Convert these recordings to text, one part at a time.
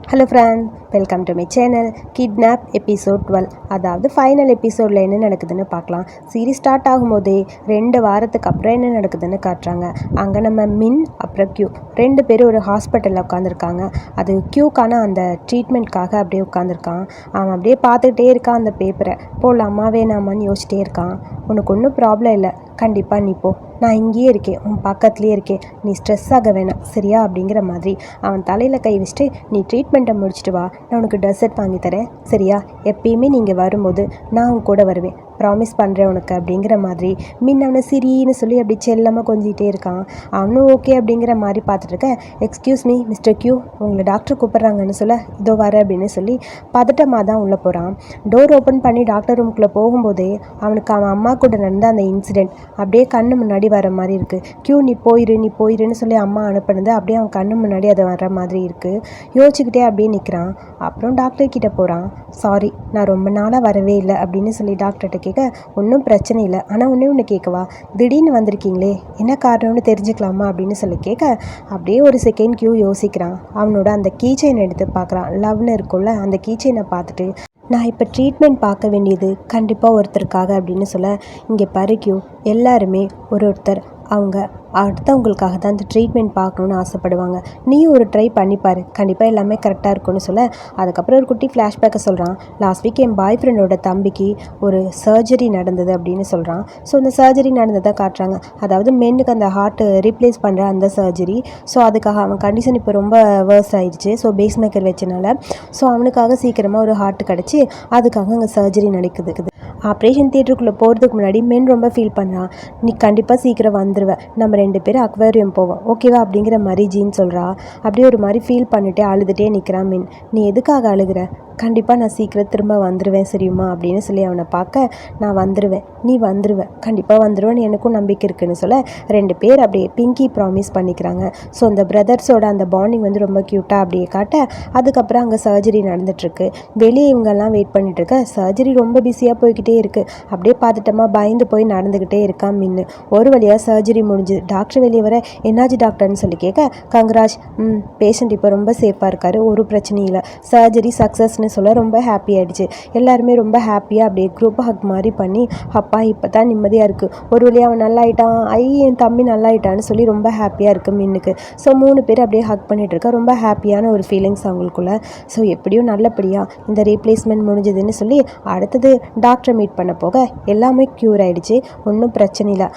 Hello friend, welcome to my channel. Kidnap episode 12, அதாவது final எபிசோடில் என்ன நடக்குதுன்னு பார்க்கலாம். சீரிஸ் ஸ்டார்ட் ஆகும்போதே 2 வாரத்துக்கு அப்புறம் என்ன நடக்குதுன்னு காட்டுறாங்க. அங்கே நம்ம மின் அப்புறம் கியூ 2 பேரும் ஒரு ஹாஸ்பிட்டலில் உட்காந்துருக்காங்க. அது கியூக்கான அந்த ட்ரீட்மெண்ட்காக அப்படியே உட்காந்துருக்கான். அவன் அப்படியே பார்த்துக்கிட்டே இருக்கான் அந்த பேப்பரை. போடலாமா வேணாமான்னு யோசிச்சிட்டே இருக்கான். உனக்கு ஒன்றும் ப்ராப்ளம் இல்லை, கண்டிப்பாக நீ போ, நான் இங்கேயே இருக்கேன், உன் பக்கத்துலேயே இருக்கேன், நீ ஸ்ட்ரெஸ் ஆக வேணாம் சரியா அப்படிங்கிற மாதிரி அவன் தலையில் கை வச்சுட்டு, நீ ட்ரீட்மெண்ட்டை முடிச்சுட்டு வா, நான் உனக்கு டெசர்ட் வாங்கி தரேன் சரியா, எப்பயுமே நீங்கள் வரும்போது நான் உன் கூட வருவேன், ப்ராமிஸ் பண்ணுறேன் உனக்கு அப்படிங்கிற மாதிரி மின் அவனை சிரின்னு சொல்லி அப்படி செல்லமாக கொஞ்சிகிட்டே இருக்கான். அவனும் ஓகே அப்படிங்கிற மாதிரி பார்த்துட்ருக்கேன். எக்ஸ்கியூஸ் மீ மிஸ்டர் கியூ, உங்களை டாக்டர் கூப்பிட்றாங்கன்னு சொல்ல இதோ வர அப்படின்னு சொல்லி பதட்டமாக தான் உள்ளே போகிறான். டோர் ஓப்பன் பண்ணி டாக்டர் ரூமுக்குள்ளே போகும்போதே அவனுக்கு அவன் அம்மா கூட நடந்த அந்த இன்சிடெண்ட் அப்படியே கண்ணு முன்னாடி வர மாதிரி இருக்குது. கியூ நீ போயிருன்னு சொல்லி அம்மா அனுப்புனது அப்படியே அவன் கண்ணு முன்னாடி அது வர மாதிரி இருக்குது. யோசிச்சுக்கிட்டே அப்படியே நிற்கிறான். அப்புறம் டாக்டர் கிட்டே போகிறான். சாரி, நான் ரொம்ப நாளாக வரவே இல்லை அப்படின்னு சொல்லி டாக்டர்கிட்ட கேட்க, ஒன்றும் பிரச்சனை இல்லை, ஆனால் ஒன்று கேட்கவா, திடீர்னு வந்திருக்கீங்களே, என்ன காரணம்னு தெரிஞ்சுக்கலாமா அப்படின்னு சொல்லி கேட்க, அப்படியே ஒரு செகண்ட் கியூ யோசிக்கிறான். அவனோட அந்த கீச்சைனை எடுத்து பார்க்குறான். லவ்னு இருக்கும்ல, அந்த கீச்சைனை பார்த்துட்டு, நான் இப்போ ட்ரீட்மெண்ட் பார்க்க வேண்டியது கண்டிப்பாக ஒருத்தருக்காக அப்படின்னு சொல்ல, இங்கே பாரு கியூ, எல்லாருமே ஒருத்தர் அவங்க அடுத்தவங்களுக்காக தான் இந்த ட்ரீட்மெண்ட் பார்க்கணுன்னு ஆசைப்படுவாங்க, நீயும் ஒரு ட்ரை பண்ணிப்பார், கண்டிப்பாக எல்லாமே கரெக்டாக இருக்கும்னு சொல்ல, அதுக்கப்புறம் ஒரு குட்டி ஃப்ளாஷ்பேக்கை சொல்கிறான். லாஸ்ட் வீக் என் பாய் ஃப்ரெண்டோட தம்பிக்கு ஒரு சர்ஜரி நடந்தது அப்படின்னு சொல்கிறான். ஸோ அந்த சர்ஜரி நடந்ததை காட்டுறாங்க. அதாவது மென்னுக்கு அந்த ஹார்ட்டு ரீப்ளேஸ் பண்ணுற அந்த சர்ஜரி. ஸோ அதுக்காக அவன் கண்டிஷன் இப்போ ரொம்ப வேர்ஸ் ஆயிடுச்சு. ஸோ பேஸ் மேக்கர் வச்சனால ஸோ அவனுக்காக சீக்கிரமாக ஒரு ஹார்ட் கிடச்சி அதுக்காக அங்கே சர்ஜரி நடக்குது. ஆப்ரேஷன் தியேட்டருக்குள்ளே போகிறதுக்கு முன்னாடி மென் ரொம்ப ஃபீல் பண்ணுறான். நீ கண்டிப்பாக சீக்கிரம் வந்துடுவேன், நம்ம 2 பேரும் அக்வேரியம் போவோம் ஓகேவா அப்படிங்கிற மாதிரி ஜீன் சொல்கிறா. அப்படியே ஒரு மாதிரி ஃபீல் பண்ணிவிட்டு அழுதுகிட்டே நிற்கிறான் மின். நீ எதுக்காக அழுகிற, கண்டிப்பாக நான் சீக்கிரம் திரும்ப வந்துடுவேன் சரியுமா அப்படின்னு சொல்லி அவனை பார்க்க, நான் வந்துடுவேன், நீ வந்துடுவேன், கண்டிப்பாக வந்துடுவேன்னு எனக்கும் நம்பிக்கை இருக்குன்னு சொல்ல, 2 பேர் அப்படியே பிங்கி ப்ராமிஸ் பண்ணிக்கிறாங்க. ஸோ அந்த பிரதர்ஸோட அந்த பாண்டிங் வந்து ரொம்ப க்யூட்டாக அப்படியே காட்ட, அதுக்கப்புறம் அங்கே சர்ஜரி நடந்துகிட்ருக்கு. வெளியே இவங்கெல்லாம் வெயிட் பண்ணிகிட்ருக்க, சர்ஜரி ரொம்ப பிஸியாக போய்கிட்டே இருக்குது. அப்படியே பார்த்துட்டோமா பயந்து போய் நடந்துக்கிட்டே இருக்கான் மின்னு. ஒரு வழியாக சர்ஜரி முடிஞ்சு டாக்டர் வெளியே வர, என்னாச்சு டாக்டர்னு சொல்லி கேட்க, கங்க்ராஜ், பேஷண்ட் இப்போ ரொம்ப சேஃபாக இருக்காரு, ஒரு பிரச்சனையும் இல்லை, சர்ஜரி சக்ஸஸ்னு சொல்ல ரொம்ப ஹாப்பி ஆகிடுச்சு. எல்லாருமே ரொம்ப ஹாப்பியாக அப்படியே குரூப் ஹக் மாதிரி பண்ணி, அப்பா இப்போ தான் நிம்மதியாக இருக்குது, ஒரு வழியாக அவன் நல்லாயிட்டான், என் தம்பி நல்லாயிட்டான்னு சொல்லி ரொம்ப ஹாப்பியாக இருக்குது மின்னுக்கு. ஸோ 3 பேர் அப்படியே ஹக் பண்ணிகிட்டு இருக்கா. ரொம்ப ஹாப்பியான ஒரு ஃபீலிங்ஸ் அவங்களுக்குள்ள. ஸோ எப்படியும் நல்லபடியாக இந்த ரீப்ளேஸ்மெண்ட் முடிஞ்சதுன்னு சொல்லி அடுத்தது டாக்டரை மீட் பண்ண போக எல்லாமே க்யூர் ஆகிடுச்சு, ஒன்றும் பிரச்சனை இல்லை,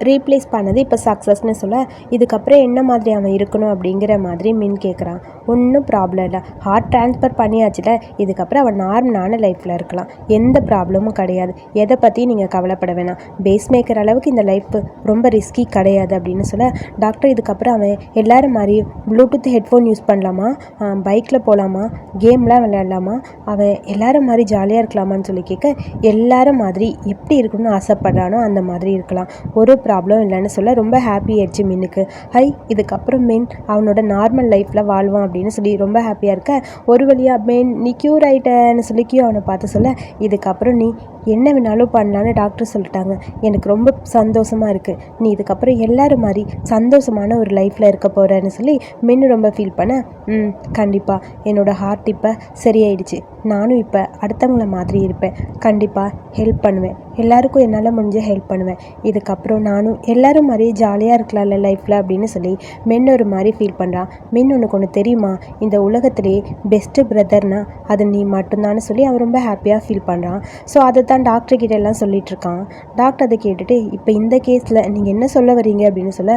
ரீப்ளேஸ் பண்ணது இப்போ சக்ஸஸ்ன்னு சொல்ல, இதுக்கப்புறம் என்ன மாதிரி அவன் இருக்கணும் அப்படிங்கிற மாதிரி மின் கேட்குறான். ஒன்றும் ப்ராப்ளம் இல்லை, ஹார்ட் ட்ரான்ஸ்ஃபர் பண்ணியாச்சுல, இதுக்கப்புறம் அவன் நார்மலான லைஃப்பில் இருக்கலாம், எந்த ப்ராப்ளமும் கிடையாது, எதை பற்றியும் நீங்கள் கவலைப்பட வேணாம், பேஸ் மேக்கர் அளவுக்கு இந்த லைஃப் ரொம்ப ரிஸ்கி கிடையாது அப்படின்னு சொல்ல, டாக்டர் இதுக்கப்புறம் அவன் எல்லோரும் மாதிரி ப்ளூடூத் ஹெட்ஃபோன் யூஸ் பண்ணலாமா, பைக்கில் போகலாமா, கேம்லாம் விளையாடலாமா, அவன் எல்லோரும் மாதிரி ஜாலியாக இருக்கலாமான்னு சொல்லி கேட்க, எல்லாரும் மாதிரி எப்படி இருக்கணும்னு ஆசைப்படுறானோ அந்த மாதிரி இருக்கலாம், ஒரு ப்ராப்ளம் இல்லைன்னு சொல்ல ரொம்ப ஹாப்பி ஆயிடுச்சு மின்னுக்கு. இதுக்கப்புறம் மென் அவனோட நார்மல் லைஃப்பில் வாழ்வான் அப்படின்னு சொல்லி ரொம்ப ஹாப்பியாக இருக்க, ஒரு வழியாக மென் நீ க்யூர் ஆகிட்டேன்னு சொல்லி கியூ அவனை பார்த்து சொல்ல, இதுக்கப்புறம் நீ என்ன வேணாலும் பண்ணலான்னு டாக்டர் சொல்லிட்டாங்க, எனக்கு ரொம்ப சந்தோஷமாக இருக்குது, நீ இதுக்கப்புறம் எல்லோரும் மாதிரி சந்தோஷமான ஒரு லைஃப்பில் இருக்க போகிறேன்னு சொல்லி மென்னு ரொம்ப ஃபீல் பண்ண, கண்டிப்பாக என்னோடய ஹார்ட் இப்போ சரியாயிடுச்சு, நானும் இப்போ அடுத்தவங்கள மாதிரி இருப்பேன், கண்டிப்பாக ஹெல்ப் பண்ணுவேன், எல்லாருக்கும் என்னால் முடிஞ்ச ஹெல்ப் பண்ணுவேன், இதுக்கப்புறம் நானும் எல்லோரும் மாதிரியே ஜாலியாக இருக்கலாம்ல லைஃப்பில் அப்படின்னு சொல்லி மென் ஒரு மாதிரி ஃபீல் பண்ணுறான். மென் உனக்கு ஒன்று தெரியுமா, இந்த உலகத்திலேயே பெஸ்ட்டு பிரதர்னா அது நீ மட்டும்தான்னு சொல்லி அவன் ரொம்ப ஹாப்பியாக ஃபீல் பண்ணுறான். ஸோ அதை தான் டாக்டர்கிட்ட எல்லாம் சொல்லிகிட்டு இருக்கான். டாக்டர் அதை கேட்டுட்டு, இப்போ இந்த கேஸில் நீங்கள் என்ன சொல்ல வரீங்க அப்படின்னு சொல்ல,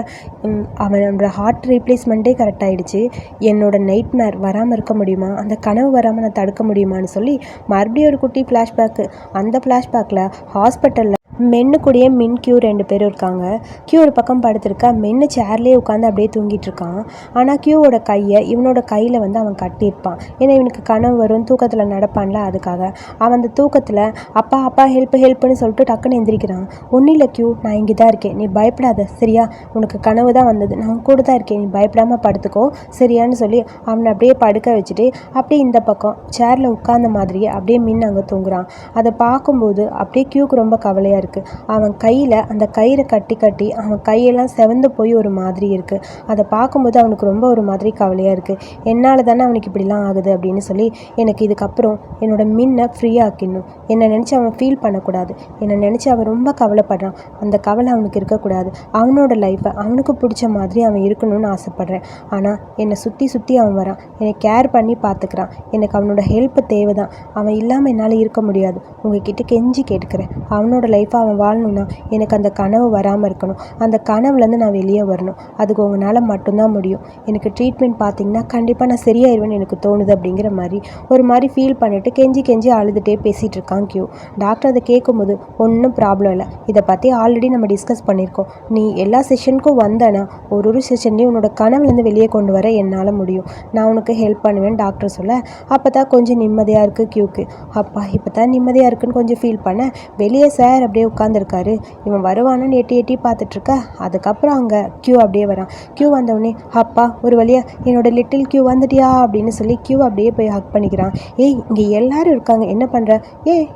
அவனோட ஹார்ட் ரீப்ளேஸ்மெண்ட்டே கரெக்டாகிடுச்சு, என்னோட நைட் மேர் வராமல் இருக்க முடியுமா, அந்த கனவு வராமல் நான் தடுக்க முடியுமான்னு சொல்லி மறுபடியும் ஒரு குட்டி ஃப்ளாஷ்பேக்கு. அந்த ஃப்ளாஷ்பேக்கில் ஹாஸ்பிட்டலில் மென்னு கூடயே மின் கியூ 2 பேரும் இருக்காங்க. கியூ ஒரு பக்கம் படுத்திருக்கா, மென்னு சேர்லேயே உட்காந்து அப்படியே தூங்கிட்டு இருக்கான். ஆனால் கியூவோட கையை இவனோட கையில் வந்து அவன் கட்டியிருப்பான். ஏன்னா இவனுக்கு கனவு வரும், தூக்கத்தில் நடப்பான்ல, அதுக்காக அவன் அந்த தூக்கத்தில் அப்பா அப்பா ஹெல்ப்னு சொல்லிட்டு டக்குன்னு எந்திரிக்கிறான். ஒன்றும் இல்லை கியூ, நான் இங்கே தான் இருக்கேன், நீ பயப்படாத சரியா, உனக்கு கனவு தான் வந்தது, நான் கூட தான் இருக்கேன், நீ பயப்படாமல் படுத்துக்கோ சரியான்னு சொல்லி அவனை அப்படியே படுக்க வச்சுட்டு அப்படியே இந்த பக்கம் சேரில் உட்கார்ந்த மாதிரியே அப்படியே மின் அங்கே தூங்குறான். அதை பார்க்கும்போது அப்படியே கியூக்கு ரொம்ப கவலையாக இருக்குது. அவன் கையில் அந்த கயிறை கட்டி கட்டி அவன் கையெல்லாம் செவந்து போய் ஒரு மாதிரி இருக்குது. அதை பார்க்கும்போது அவனுக்கு ரொம்ப ஒரு மாதிரி கவலையாக இருக்குது. என்னால் தானே அவனுக்கு இப்படிலாம் ஆகுது அப்படின்னு சொல்லி எனக்கு இதுக்கப்புறம் என்னோட மின்னை ஃப்ரீயாக ஆக்கிடணும். என்னை நினச்சி அவன் ஃபீல் பண்ணக்கூடாது. என்னை நினச்சி அவன் ரொம்ப கவலைப்படுறான். அந்த கவலை அவனுக்கு இருக்கக்கூடாது. அவனோட லைஃப்பை அவனுக்கு பிடிச்ச மாதிரி அவன் இருக்கணும்னு ஆசைப்பட்றேன். ஆனால் என்னை சுற்றி சுற்றி அவன் வரான். என்னை கேர் பண்ணி பார்த்துக்கிறான். எனக்கு அவனோட ஹெல்ப்பு தேவை தான். அவன் இல்லாமல் என்னால் இருக்க முடியாது. உங்ககிட்ட கெஞ்சி கேட்டுக்கிறேன். அவனோட லைஃப்பை அவன் வாழணும்னா எனக்கு அந்த கனவு வராமல் இருக்கணும். அந்த கனவுலேருந்து நான் வெளியே வரணும். அதுக்கு உங்களால் மட்டும்தான் முடியும். எனக்கு ட்ரீட்மெண்ட் பார்த்தீங்கன்னா கண்டிப்பாக நான் சரியாயிருவேன்னு எனக்கு தோணுது அப்படிங்கிற மாதிரி ஒரு மாதிரி ஃபீல் பண்ணிவிட்டு கெஞ்சி கெஞ்சி அழுதுகிட்டே பேசிகிட்டு இருக்கான் கியூ. டாக்டர் அதை கேட்கும்போது ஒன்றும் ப்ராப்ளம் இல்லை, இதை பற்றி ஆல்ரெடி நம்ம டிஸ்கஸ் பண்ணியிருக்கோம். நீ எல்லா செஷனுக்கும் வந்தேன்னா ஒரு செஷன்லேயும் உன்னோட கனவுலேருந்து வெளியே கொண்டு வர என்னால் முடியும். நான் உனக்கு ஹெல்ப் பண்ணுவேன்னு டாக்டர் சொல்ல அப்போ தான் கொஞ்சம் நிம்மதியாக இருக்குது கியூக்கு. அப்பா இப்போ தான் நிம்மதியாக இருக்குன்னு கொஞ்சம் ஃபீல் பண்ணேன். வெளியே சார் அப்படியே உட்காந்துருக்காரு. இவன் வருவானு எட்டி எட்டி பார்த்துட்ருக்க. அதுக்கப்புறம் அங்கே கியூ அப்படியே வரான். கியூ வந்தவுடனே அப்பா ஒரு வழியாக என்னோட லிட்டில் கியூ வந்துட்டியா அப்படின்னு சொல்லி கியூ அப்படியே போய் ஹக் பண்ணிக்கிறான். ஏய் இங்கே எல்லாரும் இருக்காங்க, என்ன பண்ணுற?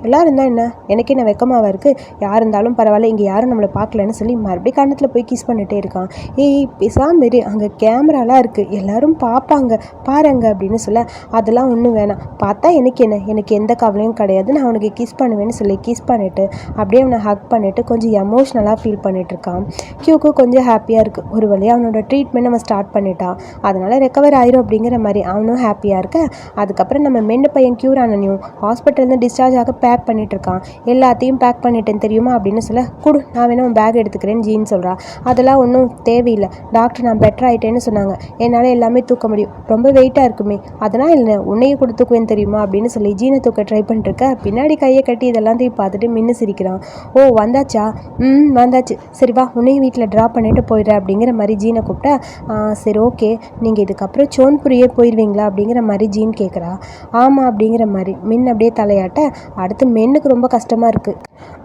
எல்லாரும் இருந்தால் என்ன, எனக்கு என்ன வெக்கமாக இருக்குது? யார் இருந்தாலும் பரவாயில்ல, இங்கே யாரும் நம்மளை பார்க்கலன்னு சொல்லி மறுபடியும் கண்ணத்தில் போய் கிஸ் பண்ணிகிட்டே இருக்கான். பேசாம இரு, அங்கே கேமராலாம் இருக்குது, எல்லாரும் பார்ப்பாங்க பாருங்க அப்படின்னு சொல்ல அதெல்லாம் ஒன்றும் வேணாம், பார்த்தா எனக்கு என்ன, எனக்கு எந்த கவலையும் கிடையாது, நான் அவனுக்கு கிஸ் பண்ணுவேன்னு சொல்லி கிஸ் பண்ணிவிட்டு அப்படியே அவனை ஹக் பண்ணிவிட்டு கொஞ்சம் எமோஷ்னலாக ஃபீல் பண்ணிகிட்ருக்கான். கியூக்கு கொஞ்சம் ஹாப்பியாக இருக்குது. ஒரு வழியாக அவனோட ட்ரீட்மெண்ட் நம்ம ஸ்டார்ட் பண்ணிட்டான். அதனால் ரெக்கவர் ஆயிரும் அப்படிங்கிற மாதிரி அவனும் ஹாப்பியாக இருக்க. அதுக்கப்புறம் நம்ம மென்னு பையன் க்யூர் ஆனனையும் ஹாஸ்பிட்டல்லேருந்து டிஸ்சார்ஜ் ஆக பேக் பண்ணிகிட்ருக்கான். எல்லாத்தையும் பேக் பண்ணிட்டேன் தெரியுமா அப்படின்னு சொல்ல கொடு நான் வேணா உன் பேக் எடுத்துக்கிறேன்னு ஜீன் சொல்கிறா. அதெல்லாம் ஒன்றும் தேவையில்லை டாக்டர், நான் பெட்டர் ஆகிட்டேன்னு சொன்னாங்க, என்னால் எல்லாமே தூக்க முடியும், ரொம்ப வெயிட்டாக இருக்குமே, அதெல்லாம் இல்லை உன்னையே கூட தூக்குவேன் தெரியுமா அப்படின்னு சொல்லி ஜீனை தூக்க ட்ரை பண்ணிட்டுருக்க. பின்னாடி கையை கட்டி இதெல்லாத்தையும் பார்த்துட்டு மின்னு சிரிக்கிறான். ஓ வந்தாச்சா? வந்தாச்சு, சரி வா உன்னையும் வீட்டில் ட்ராப் பண்ணிவிட்டு போயிடுறேன் அப்படிங்கிற மாதிரி ஜீனை கூப்பிட்டா சரி ஓகே, நீங்கள் இதுக்கப்புறம் சோன்புரியே போயிடுவீங்களா அப்படிங்கிற மாதிரி ஜீன் கேட்குறா. ஆமாம் அப்படிங்கிற மாதிரி மின் அப்படியே தலையாட்ட அடுத்து மென்னுக்கு ரொம்ப கஷ்டமாக இருக்குது.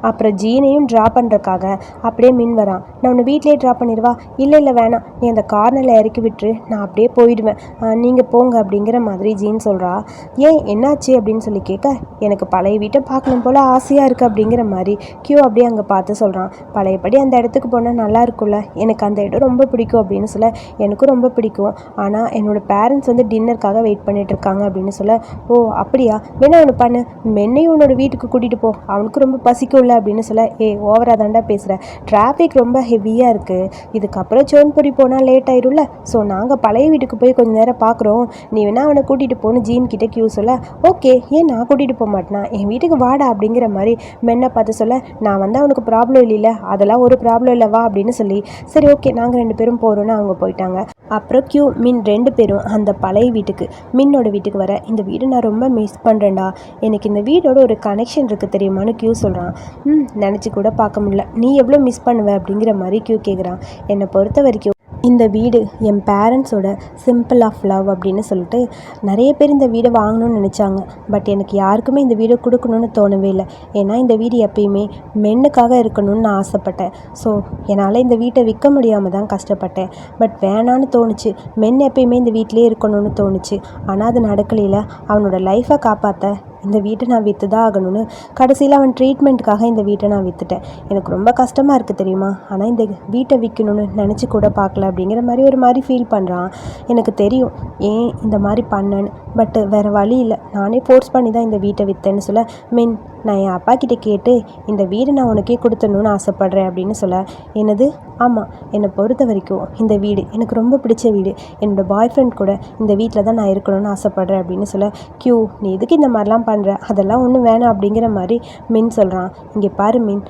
அப்புறம் ஜீனையும் ட்ரா பண்ணுறக்காக அப்படியே மின் வரான். நான் உன்னை வீட்லேயே ட்ரா பண்ணிடுவா? இல்லை வேணாம், நீ அந்த கார்னரில் இறக்கி விட்டுரு, நான் அப்படியே போயிடுவேன், நீங்கள் போங்க அப்படிங்கிற மாதிரி ஜீன் சொல்கிறா. ஏன் என்னாச்சு அப்படின்னு சொல்லி கேட்க எனக்கு பழைய வீட்டை பார்க்கணும் போல் ஆசையாக இருக்குது அப்படிங்கிற மாதிரி கியூ அப்படியே அங்கே பார்த்து சொல்கிறான். பழையபடி அந்த இடத்துக்கு போனால் நல்லா இருக்கும்ல, எனக்கு அந்த இடம் ரொம்ப பிடிக்கும் அப்படின்னு சொல்ல எனக்கும் ரொம்ப பிடிக்கும், ஆனால் என்னோடய பேரண்ட்ஸ் வந்து டின்னருக்காக வெயிட் பண்ணிட்டு இருக்காங்க அப்படின்னு சொல்ல ஓ அப்படியா, வேணா ஒன்று பண்ணு, மென்னையும் உன்னோட வீட்டுக்கு கூட்டிகிட்டு போ, அவனுக்கு ரொம்ப பசிக்கும்ல அப்படின்னு சொல்ல ஓவராக தாண்டா பேசுகிறேன், டிராஃபிக் ரொம்ப ஹெவியாக இருக்குது, இதுக்கப்புறம் சோன்புரி போனால் லேட் ஆயிரும்ல, ஸோ நாங்கள் பழைய வீட்டுக்கு போய் கொஞ்சம் நேரம் பார்க்குறோம், நீ வேணா அவனை கூட்டிகிட்டு போகணும் ஜீன் கிட்டே கியூ சொல்ல ஓகே, ஏன் நான் கூட்டிகிட்டு போக மாட்டேனா, என் வீட்டுக்கு வாடா அப்படிங்கிற மாதிரி மென்னை பார்த்து சொல்ல நான் வந்து அவனுக்கு ப்ராப்ளம் இல்லைல்ல, அதெல்லாம் ஒரு ப்ராப்ளம் இல்லை வா அப்படின்னு சொல்லி சரி ஓகே நாங்கள் 2 பேரும் போகிறோன்னு அவங்க போயிட்டாங்க. அப்புறம் கியூ மின் 2 பேரும் அந்த பழைய வீட்டுக்கு மின்னோட வீட்டுக்கு வர இந்த வீடு நான் ரொம்ப மிஸ் பண்ணுறேன்டா, எனக்கு இந்த வீடோட ஒரு கனெக்ஷன் இருக்குது தெரியுமான்னு கியூ சொல்கிறான். நினச்சி கூட பார்க்க முடியல, நீ எவ்வளோ மிஸ் பண்ணுவ அப்படிங்கிற மாதிரி கியூ கேட்குறான். என்னை பொறுத்த வரைக்கும் இந்த வீடு என் பேரண்ட்ஸோட சிம்பிள் ஆஃப் லவ் அப்படின்னு சொல்லிட்டு நிறைய பேர் இந்த வீடை வாங்கணும்னு நினச்சாங்க. பட் எனக்கு யாருக்குமே இந்த வீடை கொடுக்கணும்னு தோணவே இல்லை. ஏன்னா இந்த வீடு எப்பயுமே மென்னுக்காக இருக்கணும்னு நான் ஆசைப்பட்டேன். ஸோ என்னால் இந்த வீட்டை விற்க முடியாமல் தான் கஷ்டப்பட்டேன். பட் வேணான்னு தோணுச்சு, மென் எப்பயுமே இந்த வீட்டிலே இருக்கணும்னு தோணுச்சு. ஆனால் அது நடக்கலையில் அவனோட லைஃப்பை காப்பாற்ற இந்த வீட்டை நான் விற்று தான் ஆகணும்னு கடைசியில் அவன் ட்ரீட்மெண்ட்டுக்காக இந்த வீட்டை நான் விற்றுட்டேன். எனக்கு ரொம்ப கஷ்டமாக இருக்குது தெரியுமா, ஆனால் இந்த வீட்டை விற்கணும்னு நினச்சி கூட பார்க்கல அப்படிங்கிற மாதிரி ஒரு மாதிரி ஃபீல் பண்ணுறான். எனக்கு தெரியும் ஏன் இந்த மாதிரி பண்ணேன்னு, பட்டு வேறு வழி இல்லை, நானே ஃபோர்ஸ் பண்ணி தான் இந்த வீட்டை விற்றேன்னு சொல்ல மின் நான் என் அப்பா கிட்டே கேட்டு இந்த வீடு நான் உனக்கே கொடுத்துடணுன்னு ஆசைப்பட்றேன் அப்படின்னு சொல்ல என்னது, ஆமாம் என்னை பொறுத்த வரைக்கும் இந்த வீடு எனக்கு ரொம்ப பிடிச்ச வீடு, என்னோடய பாய் ஃப்ரெண்ட் கூட இந்த வீட்டில் தான் நான் இருக்கணும்னு ஆசைப்பட்றேன் அப்படின்னு சொல்ல கியூ நீ எதுக்கு இந்த மாதிரிலாம் பண்ணுற, அதெல்லாம் ஒன்றும் வேணாம் அப்படிங்கிற மாதிரி மின் சொல்கிறான். இங்கே பாரு மின்,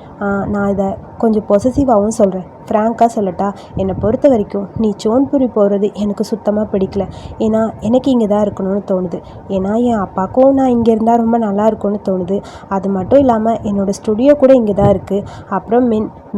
நான் இதை கொஞ்சம் பொசசிவாகவும் சொல்கிறேன், ஃப்ராங்காக சொல்லட்டா, என்னை பொறுத்த வரைக்கும் நீ சோன்புரி போகிறது எனக்கு சுத்தமாக பிடிக்கல. ஏன்னா எனக்கு இங்கே தான் இருக்கணும்னு தோணுது. ஏன்னா என் அப்பாவுக்கும் நான் இங்கே இருந்தால் ரொம்ப நல்லா இருக்கும்னு தோணுது. அது மட்டும் இல்லாமல் என்னோடய ஸ்டுடியோ கூட இங்கே தான் இருக்குது. அப்புறம்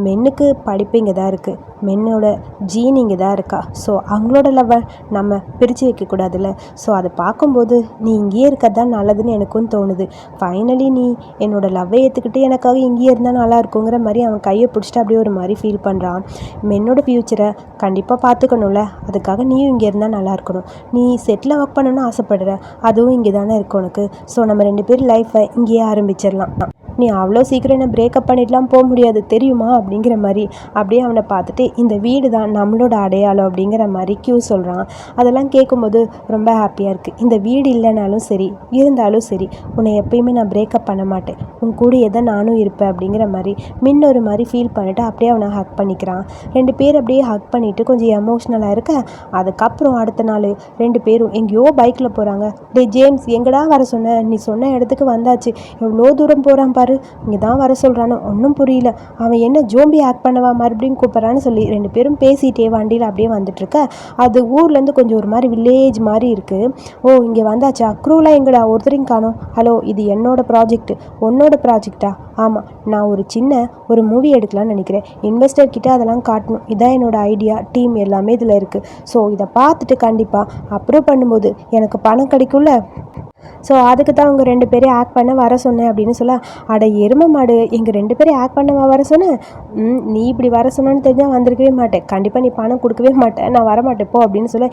மென்னுக்கு படிப்பு இங்கே தான் இருக்குது, மென்னோட ஜீன் இங்கே தான் இருக்கா. ஸோ அவங்களோட லவ்வை நம்ம பிரித்து வைக்கக்கூடாதுல்ல. ஸோ அதை பார்க்கும்போது நீ இங்கேயே இருக்கிறது தான் நல்லதுன்னு எனக்கும் தோணுது. ஃபைனலி நீ என்னோடய லவ்வை ஏற்றுக்கிட்டு எனக்காக இங்கேயே இருந்தால் நல்லா இருக்குங்கிற மாதிரி அவன் கையை பிடிச்சிட்டு அப்படியே ஒரு மாதிரி ஃபீல் பண்ணுறான். மென்னோட ஃப்யூச்சரை கண்டிப்பாக பார்த்துக்கணும்ல, அதுக்காக நீயும் இங்கே இருந்தால் நல்லா இருக்கணும். நீ செட்டில் ஒர்க் பண்ணணும்னு ஆசைப்படுற, அதுவும் இங்கே தானே இருக்கு உனக்கு. ஸோ நம்ம 2 பேரும் லைஃப்பை இங்கேயே ஆரம்பிச்சிடலாம். நீ அவ்வளோ சீக்கிரம் என்ன பிரேக்கப் பண்ணிட்டுலாம் போக முடியாது தெரியுமா அப்படிங்கிற மாதிரி அப்படியே அவனை பார்த்துட்டு இந்த வீடு தான் நம்மளோட அடையாளம் அப்படிங்கிற மாதிரி கியூ சொல்கிறான். அதெல்லாம் கேட்கும்போது ரொம்ப ஹாப்பியாக இருக்குது. இந்த வீடு இல்லைனாலும் சரி இருந்தாலும் சரி உன்னை எப்பயுமே நான் பிரேக்கப் பண்ண மாட்டேன், உன் கூடயே தான் நானும் இருப்பேன் அப்படிங்கிற மாதிரி மின் ஒரு மாதிரி ஃபீல் பண்ணிவிட்டு அப்படியே அவனை ஹக் பண்ணிக்கிறான். 2 பேர் அப்படியே ஹக் பண்ணிவிட்டு கொஞ்சம் எமோஷ்னலாக இருக்க. அதுக்கப்புறம் அடுத்த நாள் 2 பேரும் எங்கேயோ பைக்கில் போகிறாங்க. டே ஜேம்ஸ், எங்கடா வர சொன்ன? நீ சொன்ன இடத்துக்கு வந்தாச்சு. எவ்வளோ தூரம் போகிறான் பாரு, இங்கே தான் வர சொல்கிறானோ ஒன்றும் புரியல. அவன் என்ன ஜோம்பி ஆக்ட் பண்ணவா மறுபடியும் கூப்பிட்றான்னு சொல்லி 2 பேரும் பேசிகிட்டே வண்டியில் அப்படியே வந்துட்டுருக்க. அது ஊர்லேருந்து கொஞ்சம் ஒரு மாதிரி வில்லேஜ் மாதிரி இருக்குது. ஓ, இங்கே வந்தாச்சா? க்ரூலாம் எங்கடா? ஒருத்தரையும் காணோம். ஹலோ, இது என்னோட ப்ராஜெக்ட். உன்னோட ப்ராஜெக்டா? ஆமாம், நான் ஒரு மூவி எடுக்கலாம்னு நினைக்கிறேன். இன்வெஸ்டர் கிட்ட அதெல்லாம் காட்டணும். இதான் என்னோட ஐடியா. டீம் எல்லாமே இதில் இருக்குது. ஸோ இதை பார்த்துட்டு கண்டிப்பாக அப்ரூவ் பண்ணும்போது எனக்கு பணம் கிடைக்கும்ல. ஸோ அதுக்கு தான் அவங்க 2 பேரையும் ஆக்ட் பண்ண வர சொன்னேன் அப்படின்னு சொல்ல, அட எருமை மாடு, எங்கள் 2 பேரையும் ஆக்ட் பண்ண வர சொன்னேன். நீ இப்படி வர சொன்னான்னு தெரிஞ்சால் வந்திருக்கவே மாட்டேன். கண்டிப்பாக நீ பணம் கொடுக்கவே மாட்டேன். நான் வரமாட்டேன் போ அப்படின்னு சொல்ல,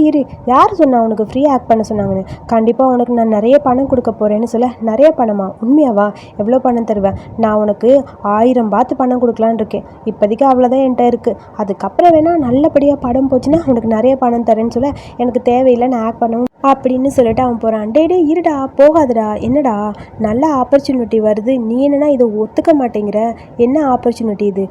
இரு யார் சொன்னா உனக்கு ஃப்ரீ ஆக்ட் பண்ண சொன்னாங்கன்னு? கண்டிப்பாக உனக்கு நான் நிறைய பணம் கொடுக்க போகிறேன்னு சொல்ல, நிறைய பணமா? உண்மையாவா? எவ்வளோ பணம் தருவேன்? நான் உனக்கு 1000 பாத்து பணம் கொடுக்கலான்னு இருக்கேன். இப்போதைக்கு அவ்வளோதான் என்கிட்ட இருக்குது. அதுக்கப்புறம் வேணால் நல்லபடியாக படம் போச்சுன்னா உனக்கு நிறைய பணம் தரேன்னு சொல்ல, எனக்கு தேவையில்லை, நான் ஆக்ட் பண்ணவும் அப்படின்னு சொல்லிட்டு அவன் போகிறான். டே இருடா, போகாதடா. என்னடா நல்ல ஆப்பர்ச்சுனிட்டி வருது, நீ என்னன்னா இதை ஒத்துக்க மாட்டேங்கிற? என்ன ஆப்பர்ச்சுனிட்டி இது?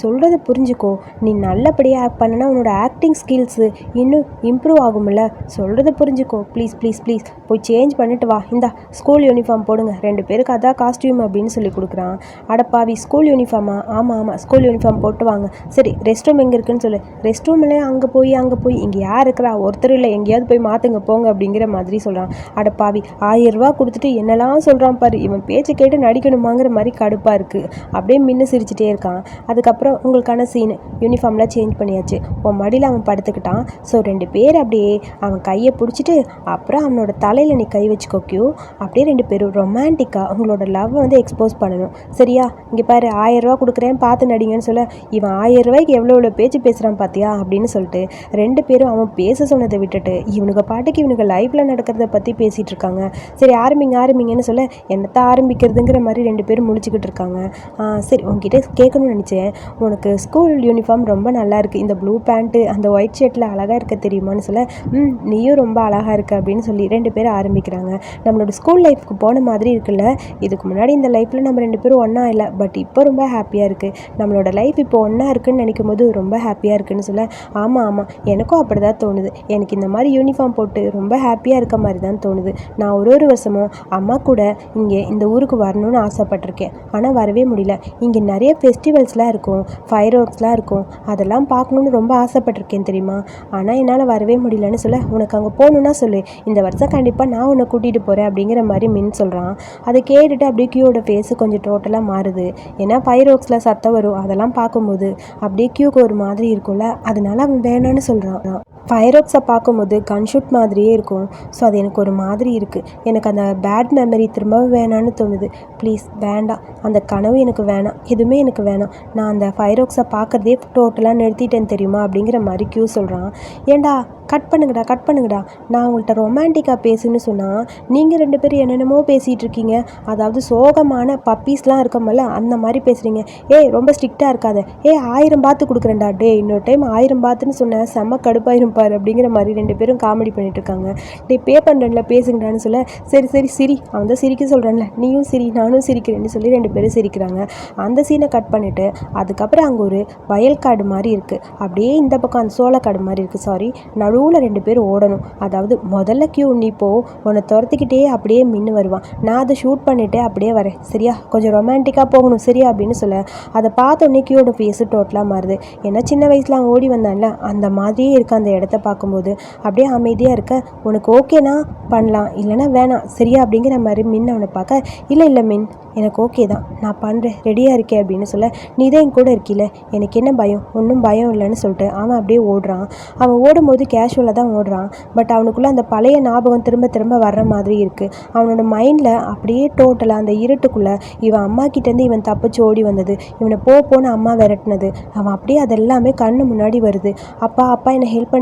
சொல்கிறத புரிஞ்சுக்கோ. நீ நல்லபடியாக ஆக்ட் பண்ணனா உன்னோட ஆக்டிங் ஸ்கில்ஸு இன்னும் இம்ப்ரூவ் ஆகும்ல. சொல்கிறத புரிஞ்சுக்கோ ப்ளீஸ் ப்ளீஸ் ப்ளீஸ். போய் சேஞ்ச் பண்ணிட்டு வா. இந்தா ஸ்கூல் யூனிஃபார்ம் போடுங்க 2 பேருக்கு, அதான் காஸ்டியூம் அப்படின்னு சொல்லி கொடுக்குறான். அடப்பாவி, ஸ்கூல் யூனிஃபார்மா? ஆமாம் ஸ்கூல் யூனிஃபார்ம் போட்டு வாங்க. சரி, ரெஸ்ட் ரூம் எங்கே இருக்குன்னு சொல்லு. ரெஸ்ட் ரூம்ல அங்கே போய் இங்கே யார் இருக்கிறா? ஒருத்தர் இல்லை, எங்கேயாவது போய் மாற்றுங்க போங்க அப்படிங்கிற மாதிரி சொல்கிறான். அடப்பாவி, 1000 ரூபா கொடுத்துட்டு என்னெல்லாம் சொல்கிறான் பாரு. இவன் பேச்சு கேட்டு நடிக்கணுமாங்கிற மாதிரி கடுப்பாக இருக்குது. அப்படியே மின்னு சிரிச்சிட்டே இருக்கான். அதுக்கப்புறம் உங்களுக்கான சீனு, யூனிஃபார்ம்லாம் சேஞ்ச் பண்ணியாச்சு. உன் மடியில் அவன் படுத்துக்கிட்டான். ஸோ 2 பேர் அப்படியே அவன் கையை பிடிச்சிட்டு அப்புறம் அவனோட தலையில் நீ கை வச்சுக்கோ கியூ. அப்படியே 2 பேரும் ரொமான்டிக்காக உங்களோட லவ்வை எக்ஸ்போஸ் பண்ணணும். சரியா? இங்கே பாரு, 1000 ரூபா கொடுக்குறேன், பார்த்து நடிங்கன்னு சொல்ல, இவன் 1000 ரூபாய்க்கு எவ்வளோ பேச்சு பேசுகிறான் பார்த்தியா அப்படின்னு சொல்லிட்டு 2 பேரும் அவன் பேச சொன்னதை விட்டுட்டு இவனுக்கு பாட்டுக்கு இவனுக்கு லைஃப்பில் நடக்கிறத பற்றி பேசிகிட்டு இருக்காங்க. சரி, ஆரம்பிங்கன்னு சொல்ல, என்னத்தை ஆரம்பிக்கிறதுங்கிற மாதிரி 2 பேரும் முழிச்சுக்கிட்டு இருக்காங்க. சரி, உங்ககிட்ட கேட்கணும்னு நினச்சேன். உனக்கு ஸ்கூல் யூனிஃபார்ம் ரொம்ப நல்லா இருக்குது. இந்த ப்ளூ பேண்ட்டு அந்த ஒயிட் ஷர்ட்டில் அழகாக இருக்க தெரியுமான்னு சொல்ல, நீயும் ரொம்ப அழகாக இருக்க அப்படின்னு சொல்லி 2 பேரும் ஆரம்பிக்கிறாங்க. நம்மளோட ஸ்கூல் லைஃப்க்கு போன மாதிரி இருக்குல்ல. இதுக்கு முன்னாடி இந்த லைஃப்பில் நம்ம 2 பேரும் ஒன்றா இல்லை, பட் இப்போ ரொம்ப ஹாப்பியாக இருக்குது. நம்மளோட லைஃப் இப்போ ஒன்றா இருக்குன்னு நினைக்கும் போது ரொம்ப ஹாப்பியாக இருக்குன்னு சொல்ல, ஆமாம் எனக்கும் அப்படி தான் தோணுது. எனக்கு இந்த மாதிரி யூனிஃபார்ம் போட்டு ரொம்ப ஹாப்பியாக இருக்க மாதிரி தான் தோணுது. நான் ஒரு வருஷமும் அம்மா கூட இங்கே இந்த ஊருக்கு வரணும்னு ஆசைப்பட்டிருக்கேன். ஆனால் வரவே முடியல. இங்கே நிறைய ஃபெஸ்டிவல்ஸ்லாம் இருக்கும், ஃபயர் ஒர்க்ஸ்லாம் இருக்கும். அதெல்லாம் பார்க்கணுன்னு ரொம்ப ஆசைப்பட்டிருக்கேன் தெரியுமா. ஆனால் என்னால் வரவே முடியலன்னு சொல்ல, உனக்கு அங்கே போகணுன்னா சொல்லு, இந்த வருஷம் கண்டிப்பாக நான் உன்னை கூட்டிகிட்டு போகிறேன் அப்படிங்கிற மாதிரி மின் சொல்கிறான். அதை கேட்டுட்டு அப்படியே கியூவோட ஃபேஸு கொஞ்சம் டோட்டலாக மாறுது. ஏன்னா ஃபயர் ஒர்க்ஸில் சத்தம் வரும், அதெல்லாம் பார்க்கும்போது அப்படியே கியூக்கு ஒரு மாதிரி இருக்கும்ல, அதனால அவன் வேணான்னு சொல்கிறான். ஃபயர் ஒர்க்ஸை பார்க்கும்போது கன்ஷூட் மாதிரியே இருக்கும். ஸோ அது எனக்கு ஒரு மாதிரி இருக்குது. எனக்கு அந்த பேட் மெமரி திரும்பவும் வேணான்னு தோணுது. ப்ளீஸ் வேண்டாம், அந்த கனவு எனக்கு வேணாம், எதுவுமே எனக்கு வேணாம். நான் அந்த ஃபயர் ஒர்க்ஸை பார்க்குறதே டோட்டலாக நிறுத்திட்டேன் தெரியுமா அப்படிங்கிற மாதிரி கியூ சொல்கிறான். ஏண்டா கட் பண்ணுங்கடா, நான் உங்கள்கிட்ட ரொமான்டிக்காக பேசுன்னு சொன்னால் நீங்கள் 2 பேரும் என்னென்னமோ பேசிகிட்டு இருக்கீங்க. அதாவது சோகமான பப்பீஸ்லாம் இருக்கமல்ல, அந்த மாதிரி பேசுகிறீங்க. ரொம்ப ஸ்ட்ரிக்டாக இருக்காத. 1000 பாத்து கொடுக்குறேன்டா. இன்னொரு டைம் 1000 பாத்துன்னு சொன்னேன், செம்ம கடுப்பாயிரும் பாரு அப்படிங்கிற மாதிரி 2 பேரும் காமெடி பண்ணிட்டு இருக்காங்க. பே பண்ணுறேன்ல, பேசுங்கடான்னு சொல்ல, சரி சிரி, அவன் தான் சிரிக்க சொல்கிறான்ல, நீயும் சிரி நானும் சிரிக்கிறேன்னு சொல்லி 2 பேரும் சிரிக்கிறாங்க. அந்த சீனை கட் பண்ணிவிட்டு அதுக்கப்புறம் அங்கே ஒரு வயல்காடு மாதிரி இருக்குது. அப்படியே இந்த பக்கம் அந்த சோளக்காடு மாதிரி இருக்குது. சாரி, நடுவில் 2 பேர் ஓடணும். அதாவது முதல்ல கியூ நீ போ, உன்னை துரத்திக்கிட்டே அப்படியே மின்னு வருவான். நான் அதை ஷூட் பண்ணிவிட்டு அப்படியே வரேன். சரியா? கொஞ்சம் ரொமான்டிக்காக போகணும் சரியா அப்படின்னு சொல்ல, அதை பார்த்தோன்னே கியூவோட ஃபேஸு டோட்டலாக மாறுது. ஏன்னா சின்ன வயசில் அவன் ஓடி வந்தான்ல, அந்த மாதிரியே இருக்க அந்த இடத்த பார்க்கும்போது அப்படியே அமைதியாக இருக்க. உனக்கு ஓகேனா பண்ணலாம், இல்லைனா வேணாம் சரியா அப்படிங்கிற மாதிரி மின் அவனை பார்க்க, இல்லை மின் எனக்கு ஓகே தான், நான் பண்ணுறேன், ரெடியாக இருக்கேன் அப்படின்னு சொல்ல, நீ தான் என் கூட இருக்கில்ல, எனக்கு என்ன பயம், ஒன்றும் பயம் இல்லைன்னு சொல்லிட்டு அவன் அப்படியே ஓடுறான். அவன் ஓடும்போது கேஷுவலாக தான் ஓடுறான். பட் அவனுக்குள்ளே அந்த பழைய ஞாபகம் திரும்ப வர்ற மாதிரி இருக்குது. அவனோட மைண்டில் அப்படியே டோட்டலாக அந்த இருட்டுக்குள்ளே இவன் அம்மா கிட்டேருந்து இவன் தப்பிச்சு ஓடி வந்தது, இவனை போன்னு அம்மா விரட்டினது, அவன் அப்படியே அதெல்லாமே கண்ணு முன்னாடி வருது. அப்பா என்னை ஹெல்ப்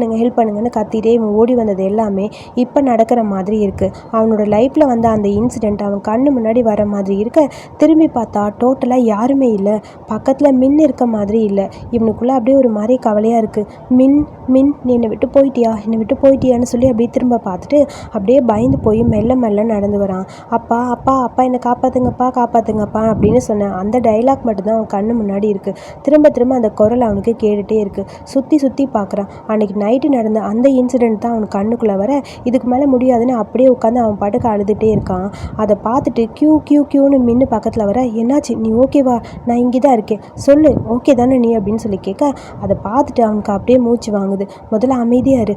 பண்ணுங்கன்னு கத்திட்டே இவன் ஓடி வந்தது எல்லாமே இப்போ நடக்கிற மாதிரி இருக்குது. அவனோட லைஃப்பில் வந்த அந்த இன்சிடெண்ட் அவன் கண்ணு முன்னாடி வர மாதிரி இருக்க, திரும்பி பார்த்தா டோட்டலாக யாருமே இல்லை. பக்கத்தில் மின் இருக்க மாதிரி இல்லை. இவனுக்குள்ளே அப்படியே ஒரு மாதிரி கவலையாக இருக்குது. மின் மின் நீ என்னை விட்டு போயிட்டியா, என்னை விட்டு போயிட்டியான்னு சொல்லி அப்படியே திரும்ப பார்த்துட்டு அப்படியே பயந்து போய் மெல்ல மெல்ல நடந்து வரான். அப்பா அப்பா அப்பா என்னை காப்பாற்றுங்கப்பா காப்பாற்றுங்கப்பா அப்படின்னு சொன்னேன். அந்த டைலாக் மட்டும்தான் அவன் கண்ணு முன்னாடி இருக்குது. திரும்ப திரும்ப அந்த குரல் அவனுக்கு கேட்டுகிட்டே இருக்குது. சுற்றி சுற்றி பார்க்குறான். அன்றைக்கி நைட்டு நடந்த அந்த இன்சிடெண்ட் தான் அவனுக்கு கண்ணுக்குள்ளே வர, இதுக்கு மேலே முடியாதுன்னு அப்படியே உட்காந்து அவன் பாட்டுக்கு அழுதுகிட்டே இருக்கான். அதை பார்த்துட்டு கியூ கியூ கியூன்னு மின்னு பக்கத்தில் வர, என்னாச்சு நீ ஓகேவா, நான் இங்கே தான் இருக்கேன், சொல்லு ஓகே தானே நீ அப்படின்னு சொல்லி கேட்க, அதை பார்த்துட்டு அவனுக்கு அப்படியே மூச்சு வாங்குது. முதல்ல அமைதியாரு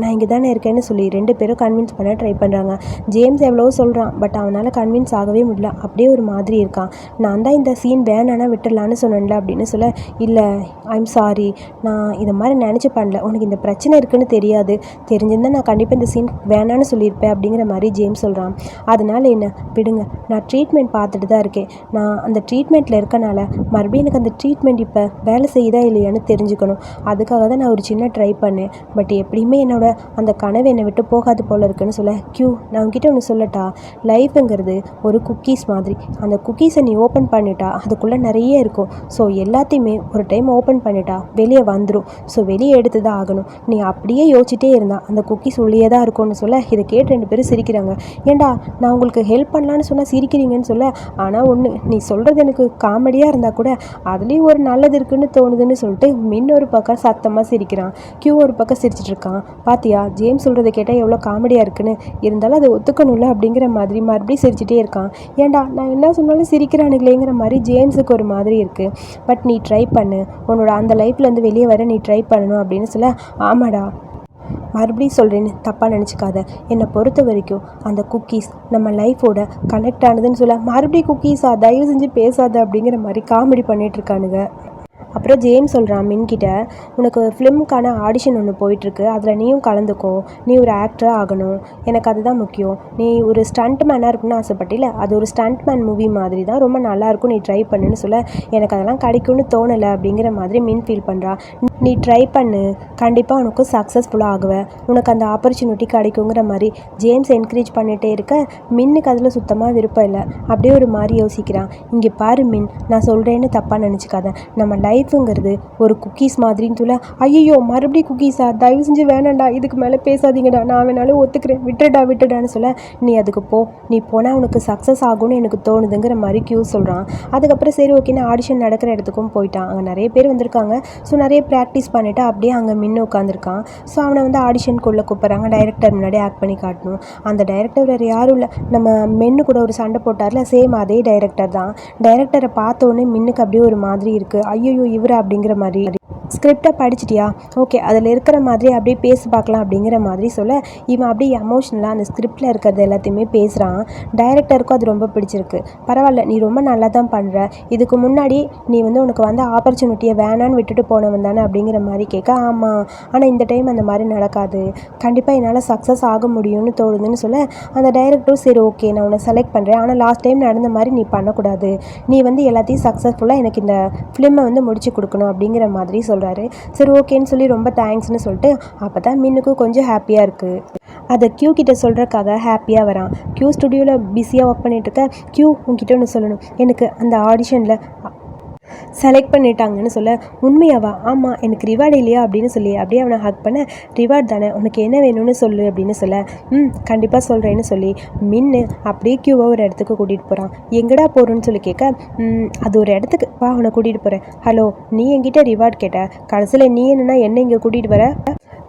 நான் இங்கே தானே இருக்கேன்னு சொல்லி 2 பேரும் கன்வின்ஸ் பண்ண ட்ரை பண்ணுறாங்க. ஜேம்ஸ் எவ்வளவோ சொல்கிறான், பட் அவனால் கன்வின்ஸ் ஆகவே முடியல. அப்படியே ஒரு மாதிரி இருக்கான். நான் தான் இந்த சீன் வேணானா விட்டுடலான்னு சொன்னேன்ல அப்படின்னு சொல்ல, இல்லை ஐம் சாரி, நான் இதை மாதிரி நினச்சி பண்ணல, உனக்கு இந்த பிரச்சனை இருக்குன்னு தெரியாது, தெரிஞ்சிருந்தால் நான் கண்டிப்பாக இந்த சீன் வேணான்னு சொல்லியிருப்பேன் அப்படிங்கிற மாதிரி ஜேம்ஸ் சொல்கிறான். அதனால என்ன விடுங்க, நான் ட்ரீட்மெண்ட் பார்த்துட்டு தான் இருக்கேன். நான் அந்த ட்ரீட்மெண்ட்டில் இருக்கனால மறுபடியும் எனக்கு அந்த ட்ரீட்மெண்ட் இப்போ வேலை செய்யுதா இல்லையான்னு தெரிஞ்சுக்கணும். அதுக்காக தான் நான் ஒரு சின்ன ட்ரை பண்ணேன். பட் எப்படியுமே என்னோட அந்த கனவு என்னை விட்டு போகாது போல இருக்குன்னு சொல்ல, நான் உங்ககிட்ட ஒன்று சொல்லட்டா, லைஃப்புங்கிறது ஒரு குக்கீஸ் மாதிரி. அந்த குக்கீஸை நீ ஓப்பன் பண்ணிட்டா அதுக்குள்ளே நிறைய இருக்கும். ஸோ எல்லாத்தையுமே ஒரு டைம் ஓப்பன் பண்ணிட்டா வெளியே வந்துடும். ஸோ வெளியே எடுத்து தான் ஆகணும். நீ அப்படியே யோசிச்சிட்டே இருந்தா அந்த குக்கீஸ் உள்ளே தான் இருக்கும்னு சொல்ல, இதை கேட்டு 2 பேரும் சிரிக்கிறாங்க. ஏண்டா நான் உங்களுக்கு ஹெல்ப் பண்ணலான்னு சொன்னால் சிரிக்கிறீங்கன்னு சொல்ல, ஆனால் ஒன்று நீ சொல்கிறது எனக்கு காமெடியாக இருந்தால் கூட அதுலேயும் ஒரு நல்லது இருக்குன்னு தோணுதுன்னு சொல்லிட்டு மின் ஒரு பக்கம் சத்தமாக சிரிக்கிறான். கியூ ஒரு பக்கம் சிரிச்சிட்டு இருக்கான். பாத்தியா ஜேம்ஸ் சொல்கிறத கேட்டால் எவ்வளோ காமெடியாக இருக்குன்னு, இருந்தாலும் அதை ஒத்துக்கணும்ல அப்படிங்கிற மாதிரி மறுபடியும் சிரிச்சிட்டே இருக்கான். ஏண்டா நான் என்ன சொன்னாலும் சிரிக்கிறானுங்களேங்கிற மாதிரி ஜேம்ஸுக்கு ஒரு மாதிரி இருக்குது. பட் நீ ட்ரை பண்ணு, உன்னோட அந்த லைஃப்லேருந்து வெளியே வர நீ ட்ரை பண்ணணும் அப்படின்னு சொல்ல, ஆமாடா மறுபடியும் சொல்கிறேன்னு தப்பாக நினச்சிக்காத, என்னை பொறுத்த வரைக்கும் அந்த குக்கீஸ் நம்ம லைஃபோட கனெக்ட் ஆனதுன்னு சொல்ல, மறுபடியும் குக்கீஸா தயவு செஞ்சு பேசாத அப்படிங்கிற மாதிரி காமெடி பண்ணிகிட்ருக்கானுங்க. அப்புறம் ஜேம்ஸ் சொல்கிறான் மின்கிட்ட, உனக்கு ஃபிலிமுக்கான ஆடிஷன் ஒன்று போயிட்டுருக்கு, அதில் நீயும் கலந்துக்கோ, நீ ஒரு ஆக்டராக ஆகணும், எனக்கு அதுதான் முக்கியம், நீ ஒரு ஸ்டண்ட் மேனாக இருக்குன்னு ஆசைப்பட்டில, அது ஒரு ஸ்டண்ட் மேன் மூவி மாதிரி தான், ரொம்ப நல்லாயிருக்கும், நீ ட்ரை பண்ணுன்னு சொல்ல, எனக்கு அதெல்லாம் கிடைக்கும்னு தோணலை அப்படிங்கிற மாதிரி மின் ஃபீல் பண்ணுறா. நீ ட்ரை பண்ணு, கண்டிப்பாக உனக்கு சக்ஸஸ்ஃபுல்லாக ஆகுவேன், உனக்கு அந்த ஆப்பர்ச்சுனிட்டி கிடைக்குங்கிற மாதிரி ஜேம்ஸ் என்கரேஜ் பண்ணிகிட்டே இருக்க, மின்னுக்கு அதில் சுத்தமாக விருப்பம் இல்லை. அப்படியே ஒரு மாதிரி யோசிக்கிறான். இங்கே பாரு மின், நான் சொல்கிறேன்னு தப்பாக நினச்சிக்காத, நம்ம லைஃபுங்கிறது ஒரு குக்கீஸ் மாதிரின்னு சொல்ல, ஐயோ மறுபடியும் குக்கீஸா, தயவு செஞ்சு வேணாண்டா, இதுக்கு மேலே பேசாதீங்கடா, நான் வேணாலும் ஒத்துக்கிறேன், விட்டுடான்னு சொல்ல, நீ அதுக்கு போ, நீ போனால் உனக்கு சக்ஸஸ் ஆகும்னு எனக்கு தோணுதுங்கிற மாதிரி கியூ சொல்கிறான். அதுக்கப்புறம் சரி ஓகேன்னு ஆடிஷன் நடக்கிற இடத்துக்கும் போயிட்டான். அங்கே நிறைய பேர் வந்திருக்காங்க. ஸோ நிறைய ப்ராக்டிஸ் பண்ணிவிட்டு அப்படியே அங்கே மின்னு உட்காந்துருக்கான். ஸோ அவனை வந்து ஆடிஷனுக்குள்ளே கூப்பிட்றாங்க. டைரக்டர் முன்னாடி ஆக்ட் பண்ணி காட்டணும். அந்த டைரக்டர் வேறு யாரும் இல்லை, நம்ம மென்னு கூட ஒரு சண்டை போட்டார்ல, சேம் அதே டைரக்டர் தான். டைரக்டரை பார்த்தோன்னே மின்னுக்கு அப்படியே ஒரு மாதிரி இருக்குது. ஐயோ இவரா அப்படிங்கிற மாதிரி. ஸ்கிரிப்டை படிச்சிட்டியா, ஓகே அதில் இருக்கிற மாதிரி அப்படியே பேசி பார்க்கலாம் அப்படிங்கிற மாதிரி சொல்ல, இவன் அப்படியே எமோஷ்னலாக அந்த ஸ்கிரிப்டில் இருக்கிறது எல்லாத்தையுமே பேசுகிறான். டைரக்டருக்கும் அது ரொம்ப பிடிச்சிருக்கு. பரவாயில்ல, நீ ரொம்ப நல்லா தான் பண்ணுற, இதுக்கு முன்னாடி நீ வந்து உனக்கு வந்து ஆப்பர்ச்சுனிட்டியை வேணான்னு விட்டுட்டு போனவன் தானே அப்படிங்கிற மாதிரி கேட்க, ஆமாம் ஆனால் இந்த டைம் அந்த மாதிரி நடக்காது, கண்டிப்பாக என்னால் சக்ஸஸ் ஆக முடியும்னு தோணுதுன்னு சொல்ல, அந்த டைரக்டரும் சரி ஓகே நான் உன்னை செலக்ட் பண்ணுறேன், ஆனால் லாஸ்ட் டைம் நடந்த மாதிரி நீ பண்ணக்கூடாது, நீ வந்து எல்லாத்தையும் சக்ஸஸ்ஃபுல்லாக எனக்கு இந்த ஃபிலிமை வந்து முடிச்சு கொடுக்கணும் அப்படிங்கிற மாதிரி சொல்கிறாரு. சரி ஓகேன்னு சொல்லி ரொம்ப தேங்க்ஸ்னு சொல்லிட்டு அப்போ தான் மின்னுக்கும் கொஞ்சம் ஹாப்பியாக இருக்குது. அதை கியூ கிட்ட சொல்கிறக்காக ஹாப்பியாக வரான். கியூ ஸ்டுடியோவில் பிஸியாக ஒர்க் பண்ணிகிட்ருக்க, கியூ உங்ககிட்ட ஒன்று சொல்லணும், எனக்கு அந்த ஆடிஷனில் செலக்ட் பண்ணிட்டாங்கன்னு சொல்ல, உண்மையாவா, ஆமாம் எனக்கு ரிவார்டு இல்லையா அப்படின்னு சொல்லி அப்படியே அவனை ஹக் பண்ண, ரிவார்டு தானே, உனக்கு என்ன வேணும்னு சொல்லு அப்படின்னு சொல்ல, கண்டிப்பாக சொல்கிறேன்னு சொல்லி மின்னு அப்படியே கியூவை ஒரு இடத்துக்கு கூட்டிகிட்டு போகிறான். எங்கடா போகிறோன்னு சொல்லி கேட்க, அது ஒரு இடத்துக்கு வா உன்னை கூட்டிகிட்டு போகிறேன். ஹலோ நீ என்கிட்ட ரிவார்டு கேட்ட, கடைசியில் நீ என்னன்னா என்ன இங்கே கூட்டிகிட்டு வர,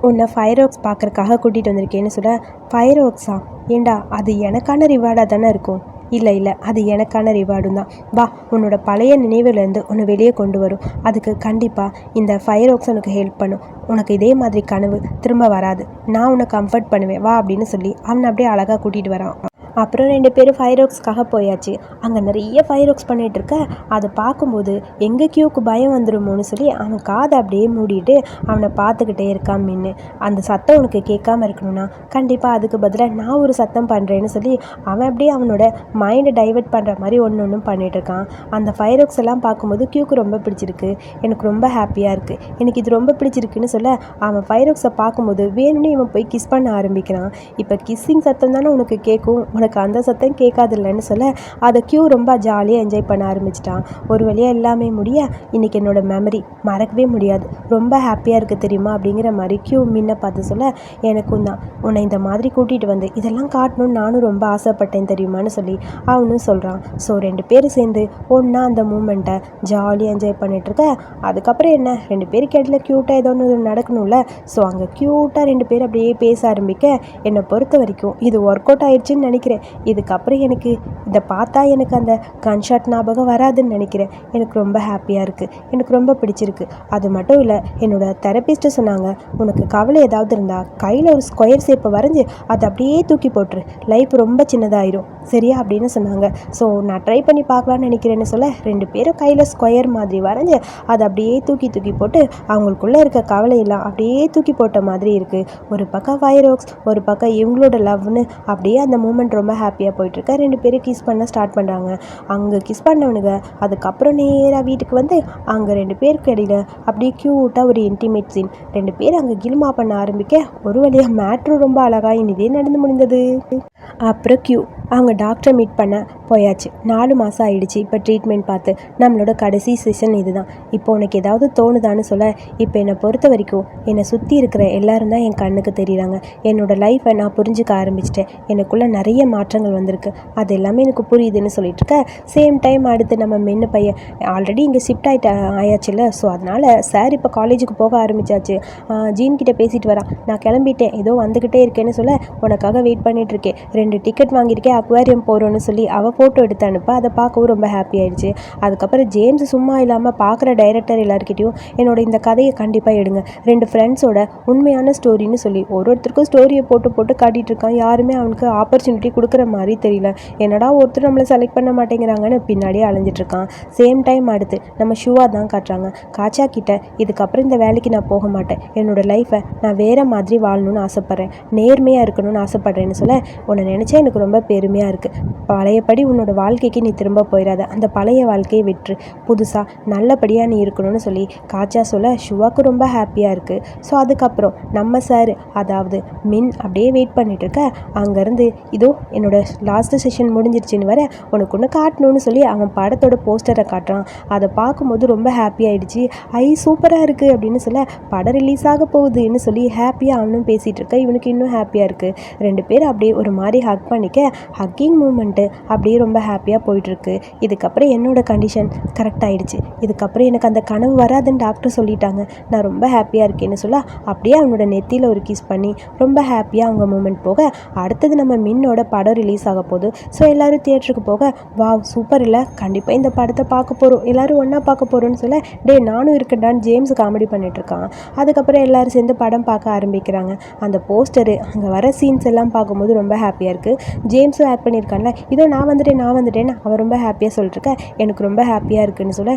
உன்னை ஃபயர் ஒர்க்ஸ் பார்க்குறக்காக கூட்டிகிட்டு வந்திருக்கேன்னு சொல்ல, ஃபயர் ஒர்க்ஸா, ஏண்டா அது எனக்கான ரிவார்டாக தானே இருக்கும், இல்லை அது எனக்கான ரிவார்டும் தான், வா உன்னோட பழைய நினைவுலேருந்து உன்னை வெளியே கொண்டு வரும், அதுக்கு கண்டிப்பாக இந்த ஃபயர் ஒர்க்ஸ் உனக்கு ஹெல்ப் பண்ணும், உனக்கு இதே மாதிரி கனவு திரும்ப வராது, நான் உன்னை கம்ஃபர்ட் பண்ணுவேன் வா அப்படின்னு சொல்லி அவனை அப்படியே அழகாக கூட்டிகிட்டு வரான். அப்புறம் 2 பேரும் ஃபயர் ஒர்க்ஸ்க்காக போயாச்சு. அங்கே நிறைய ஃபயர் ஒர்க்ஸ் பண்ணிகிட்ருக்க, அதை பார்க்கும்போது எங்கே கியூக்கு பயம் வந்துடுமோன்னு சொல்லி அவன் காதை அப்படியே மூடிட்டு அவனை பார்த்துக்கிட்டே இருக்கான் மின்னு. அந்த சத்தம் உனக்கு கேட்காம இருக்கணும்னா கண்டிப்பாக அதுக்கு பதிலாக நான் ஒரு சத்தம் பண்ணுறேன்னு சொல்லி அவன் அப்படியே அவனோட மைண்டை டைவெர்ட் பண்ணுற மாதிரி ஒன்று பண்ணிகிட்ருக்கான். அந்த ஃபயர் ஒர்க்ஸ் எல்லாம் பார்க்கும்போது கியூக்கு ரொம்ப பிடிச்சிருக்கு, எனக்கு ரொம்ப ஹாப்பியாக இருக்குது, எனக்கு இது ரொம்ப பிடிச்சிருக்குன்னு சொல்ல, அவன் ஃபயர் ஒர்க்ஸை பார்க்கும்போது வேணும்னு இவன் போய் கிஸ் பண்ண ஆரம்பிக்கிறான். இப்போ கிஸ்ஸிங் சத்தம் தானே உனக்கு கேட்கும், உனக்கு அந்த சத்தம் கேட்காதில்லன்னு சொல்ல அதை கியூ ரொம்ப ஜாலியாக என்ஜாய் பண்ண ஆரம்பிச்சிட்டான். ஒரு வழியாக எல்லாமே முடிய இன்றைக்கி என்னோடய மெமரி மறக்கவே முடியாது, ரொம்ப ஹாப்பியாக இருக்குது தெரியுமா அப்படிங்கிற மாதிரி கியூ மின்னை பார்த்து சொல்ல, எனக்கும் தான் உன்னை இந்த மாதிரி கூட்டிகிட்டு வந்து இதெல்லாம் காட்டணும்னு நானும் ரொம்ப ஆசைப்பட்டேன் தெரியுமான்னு சொல்லி அவனும் சொல்கிறான். ஸோ 2 பேரும் சேர்ந்து ஒன்றா அந்த மூமெண்ட்டை ஜாலியாக என்ஜாய் பண்ணிகிட்ருக்க. அதுக்கப்புறம் என்ன, 2 பேருக்கு இடையில க்யூட்டாக ஏதோ ஒன்று நடக்கணும்ல. ஸோ அங்கே க்யூட்டாக 2 பேர் அப்படியே பேச ஆரம்பிக்க, என்னை பொறுத்த வரைக்கும் இது ஒர்க் அவுட் ஆயிடுச்சுன்னு நினைக்கிறேன். இதுக்கப்புறம் எனக்கு இதை பார்த்தா எனக்கு அந்த கன்ஷாட் ஞாபகம் வராதுன்னு நினைக்கிறேன். எனக்கு ரொம்ப ஹாப்பியாக இருக்குது, எனக்கு ரொம்ப பிடிச்சிருக்கு. அது மட்டும் இல்லை, என்னோடய தெரப்பிஸ்ட்டு சொன்னாங்க, உனக்கு கவலை ஏதாவது இருந்தால் கையில் ஒரு ஸ்கொயர் ஷேப்பை வரைஞ்சி அதை அப்படியே தூக்கி போட்டுரு, லைஃப் ரொம்ப சின்னதாயிரும் சரியா அப்படின்னு சொன்னாங்க. ஸோ நான் ட்ரை பண்ணி பார்க்கலான்னு நினைக்கிறேன்னு சொல்ல 2 பேரும் கையில் ஸ்கொயர் மாதிரி வரைஞ்சி அதை அப்படியே தூக்கி போட்டு அவங்களுக்குள்ளே இருக்க கவலையெல்லாம் அப்படியே தூக்கி போட்ட மாதிரி இருக்குது. ஒரு பக்கம் ஃபயர் ஒர்க்ஸ், ஒரு பக்கம் இவங்களோட லவ்னு அப்படியே அந்த மூமெண்ட் ரொம்ப ஹாப்பியாக போயிட்டுருக்க. 2 பேரும் கிஸ் பண்ண ஸ்டார்ட் பண்ணுறாங்க. அங்கே கிஸ் பண்ணவனுங்க அதுக்கப்புறம் நேராக வீட்டுக்கு வந்து அங்கே 2 பேருக்கு இடையில அப்படியே க்யூட்டாக ஒரு இன்டிமேட் சீன். 2 பேர் அங்கே கில்மா பண்ண ஆரம்பிக்க ஒரு வழியாக மேட்ரு ரொம்ப அழகாக இனிதே நடந்து முடிந்தது. அப்புறம் கியூ அவங்க டாக்டரை மீட் பண்ண போயாச்சு. 4 மாதம் ஆயிடுச்சு இப்போ ட்ரீட்மெண்ட் பார்த்து. நம்மளோட கடைசி செஷன் இதுதான். இப்போ உனக்கு ஏதாவது தோணுதான்னு சொல்ல, இப்போ என்னை பொறுத்த வரைக்கும் என்னை சுற்றி இருக்கிற எல்லாரும் தான் என் கண்ணுக்கு தெரியுறாங்க. என்னோடய லைஃப்பை நான் புரிஞ்சுக்க ஆரம்பிச்சிட்டேன். எனக்குள்ளே நிறைய மாற்றங்கள் வந்திருக்கு, அது எல்லாமே எனக்கு புரியுதுன்னு சொல்லிட்டு இருக்க. சேம் டைம் அடுத்து நம்ம மென்னு பையன் ஆல்ரெடி இங்கே ஷிஃப்ட் ஆயாச்சுல்ல. ஸோ அதனால் சார் இப்போ காலேஜுக்கு போக ஆரம்பித்தாச்சு. ஜீன் கிட்டே பேசிட்டு வரான், நான் கிளம்பிட்டேன் ஏதோ வந்துக்கிட்டே இருக்கேன்னு சொல்ல, உனக்காக வெயிட் பண்ணிகிட்ருக்கேன், 2 டிக்கெட் வாங்கியிருக்கேன், அக்வாரியம் போகிறோன்னு சொல்லி அவள் ஃபோட்டோ எடுத்து அனுப்ப அதை பார்க்கவும் ரொம்ப ஹாப்பி ஆயிடுச்சு. அதுக்கப்புறம் ஜேம்ஸ் சும்மா இல்லாமல் பார்க்குற டைரக்டர் எல்லாருக்கிட்டையும் என்னோட இந்த கதையை கண்டிப்பாக எடுங்க, 2 ஃப்ரெண்ட்ஸோட உண்மையான ஸ்டோரின்னு சொல்லி ஒருத்தருக்கும் ஸ்டோரியை போட்டு காட்டிகிட்டு இருக்கான். யாருமே அவனுக்கு ஆப்பர்ச்சுனிட்டி கொடுக்குற மாதிரி தெரியல. என்னடா ஒருத்தர் நம்மளை செலக்ட் பண்ண மாட்டேங்கிறாங்கன்னு பின்னாடியே அலைஞ்சிட்ருக்கான். சேம் டைம் அடுத்து நம்ம ஷூவா தான் காட்டுறாங்க. காச்சா கிட்ட இதுக்கப்புறம் இந்த வேலைக்கு நான் போக மாட்டேன், என்னோடய லைஃப்பை நான் வேறு மாதிரி வாழணும்னு ஆசைப்பட்றேன், நேர்மையாக இருக்கணும்னு ஆசைப்பட்றேன்னு சொல்ல, உன்னை நினச்சா எனக்கு ரொம்ப பெருமையாக இருக்குது. பழையபடி உன்னோட வாழ்க்கைக்கு நீ திரும்ப போயிடாத, அந்த பழைய வாழ்க்கையை விட்டுரு, புதுசாக நல்லபடியாக நீ இருக்கணும்னு சொல்லி காச்சா சொல்ல ஷுவாக்கு ரொம்ப ஹாப்பியாக இருக்குது. ஸோ அதுக்கப்புறம் நம்ம சார் அதாவது மின் அப்படியே வெயிட் பண்ணிட்டு இருக்க. அங்கேருந்து இதோ என்னோட லாஸ்ட் செஷன் முடிஞ்சிருச்சுன்னு வர உனக்கு ஒன்று காட்டணும்னு சொல்லி அவன் படத்தோட போஸ்டரை காட்டுறான். அதை பார்க்கும்போது ரொம்ப ஹாப்பி ஆகிடுச்சு. சூப்பராக இருக்குது அப்படின்னு சொல்ல, படம் ரிலீஸ் ஆக போகுதுன்னு சொல்லி ஹாப்பியாக அவனும் பேசிகிட்டு இருக்க. இவனுக்கு இன்னும் ஹாப்பியாக இருக்குது. 2 பேர் அப்படியே ஒரு மாதிரி ஹக் பண்ணிக்க, ஹக்கிங் மூமெண்ட்டு அப்படியே ரொம்ப ஹாப்பியாக போயிட்டுருக்கு. இதுக்கப்புறம் என்னோடய கண்டிஷன் கரெக்ட் ஆகிடுச்சு, இதுக்கப்புறம் எனக்கு அந்த கனவு வராதுன்னு டாக்டர் சொல்லிட்டாங்க, நான் ரொம்ப ஹாப்பியாக இருக்கேன்னு சொல்ல அப்படியே அவனோட நெத்தியில் ஒரு கிஸ் பண்ணி ரொம்ப ஹாப்பியாக அவங்க மூமெண்ட் போக, அடுத்தது நம்ம மின்னோட படம் ரிலீஸ் ஆக போகுது. ஸோ எல்லோரும் தியேட்டருக்கு போக, வாவ் சூப்பர் இல்லை, கண்டிப்பாக இந்த படத்தை பார்க்க போகிறோம், எல்லோரும் ஒன்றா பார்க்க போகிறோன்னு சொல்ல, நானும் இருக்கேன்டான்னு ஜேம்ஸ் காமெடி பண்ணிகிட்ருக்கான். அதுக்கப்புறம் எல்லோரும் சேர்ந்து படம் பார்க்க ஆரம்பிக்கிறாங்க. அந்த போஸ்டரு அங்கே வர சீன்ஸ் எல்லாம் பார்க்கும்போது ரொம்ப ஹாப்பியாக இருக்குது. ஜேம்ஸும் ஆட் பண்ணியிருக்கான்ல, இதோ நான் வந்துட்டேன்னு அவன் ரொம்ப ஹாப்பியாக சொல்லிட்டுருக்க. எனக்கு ரொம்ப ஹாப்பியாக இருக்குன்னு சொல்ல,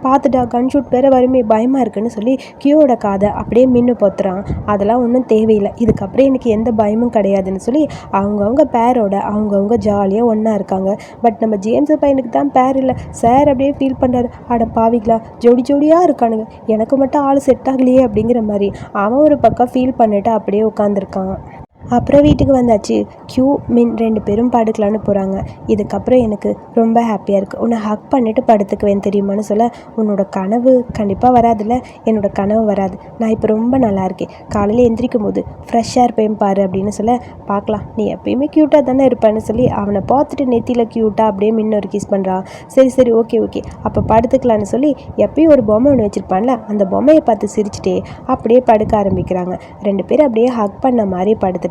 பார்த்துட்டா கன் ஷூட் வேறு வருமே பயமாக இருக்குன்னு சொல்லி கியோட காதை அப்படியே மின்னு பொத்துறான். அதெல்லாம் ஒன்றும் தேவையில்லை, இதுக்கப்புறம் எனக்கு எந்த பயமும் கிடையாதுன்னு சொல்லி அவங்கவுங்க பேரோட அவங்கவுங்க ஜாலியாக ஒன்றா இருக்காங்க. பட் நம்ம ஜேம்ஸ் பையனுக்கு தான் பேர் இல்லை. சார் அப்படியே ஃபீல் பண்ணுறாரு, அட பாவிங்களா ஜோடியாக இருக்கானுங்க, எனக்கு மட்டும் ஆள் செட் ஆகலையே அப்படிங்கிற மாதிரி அவன் ஒரு பக்கம் ஃபீல் பண்ணிட்டு அப்படியே உட்காந்துருக்கான். அப்புறம் வீட்டுக்கு வந்தாச்சு. கியூ மின் 2 பேரும் படுக்கலான்னு போகிறாங்க. இதுக்கப்புறம் எனக்கு ரொம்ப ஹாப்பியாக இருக்குது, உன்னை ஹக் பண்ணிவிட்டு படுத்துக்குவேன் தெரியுமான்னு சொல்ல, உன்னோட கனவு கண்டிப்பாக வராதுல்ல, என்னோட கனவு வராது, நான் இப்போ ரொம்ப நல்லா இருக்கேன், காலையில் எந்திரிக்கும் போது ஃப்ரெஷ்ஷாக இருப்பேன் பாரு அப்படின்னு சொல்ல, பார்க்கலாம் நீ எப்பயுமே க்யூட்டாக தானே இருப்பேன்னு சொல்லி அவனை பார்த்துட்டு நெத்தியில் க்யூட்டாக அப்படியே மின்னு ஒரு கிஸ் பண்ணுறான். சரி ஓகே அப்போ படுத்துக்கலான்னு சொல்லி எப்பயும் ஒரு பொம்மை ஒன்று வச்சுருப்பான்ல, அந்த பொம்மையை பார்த்து சிரிச்சிட்டே அப்படியே படுக்க ஆரம்பிக்கிறாங்க. 2 பேரும் அப்படியே ஹக் பண்ண மாதிரி படுத்துட்டு.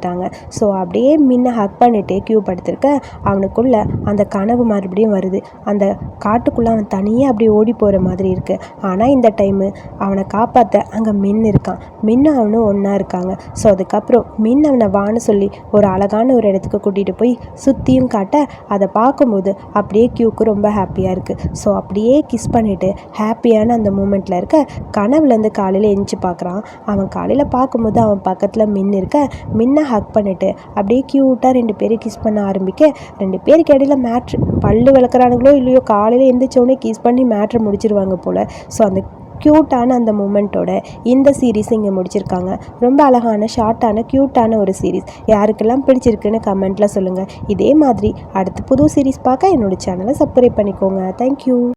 ஸோ அப்படியே மின்ன ஹக் பண்ணிட்டு கியூ படுத்திருக்க. அவனுக்குள்ள அந்த கனவு மறுபடியும் வருது. அந்த காட்டுக்குள்ளே அவன் தனியாக அப்படியே ஓடி போகிற மாதிரி இருக்குது. ஆனால் இந்த டைமு அவனை காப்பாற்ற அங்கே மின் இருக்கான். மின்னும் அவனும் ஒன்றா இருக்காங்க. ஸோ அதுக்கப்புறம் மின் அவனை வான்னு சொல்லி ஒரு அழகான ஒரு இடத்துக்கு கூட்டிகிட்டு போய் சுற்றியும் காட்ட, அதை பார்க்கும்போது அப்படியே கியூக்கு ரொம்ப ஹாப்பியாக இருக்குது. ஸோ அப்படியே கிஸ் பண்ணிவிட்டு ஹாப்பியான அந்த மூமெண்ட்டில் இருக்க. கனவுலேருந்து காலையில் எழுந்துச்சி பார்க்குறான். அவன் காலையில் பார்க்கும்போது அவன் பக்கத்தில் மின் இருக்க. மின்ன ஹக் பண்ணிட்டு அப்படியே க்யூட்டாக 2 பேரும் கிஸ் பண்ண ஆரம்பிக்க, 2 பேருக்கு இடையில மேட்ரு பல்லு விளக்குறானுங்களோ இல்லையோ காலையில் எந்திரிச்சோடனே கிஸ் பண்ணி மேட்ரை முடிச்சிருவாங்க போல். ஸோ அந்த க்யூட்டான அந்த மூமெண்ட்டோட இந்த சீரீஸ் இங்கே முடிச்சிருக்காங்க. ரொம்ப அழகான ஷார்ட்டான க்யூட்டான ஒரு சீரீஸ். யாருக்கெல்லாம் பிடிச்சிருக்குன்னு கமெண்ட்டில் சொல்லுங்கள். இதே மாதிரி அடுத்து புது சீரீஸ் பார்க்க என்னோடய சேனலை சப்ஸ்கிரைப் பண்ணிக்கோங்க. தேங்க்யூ.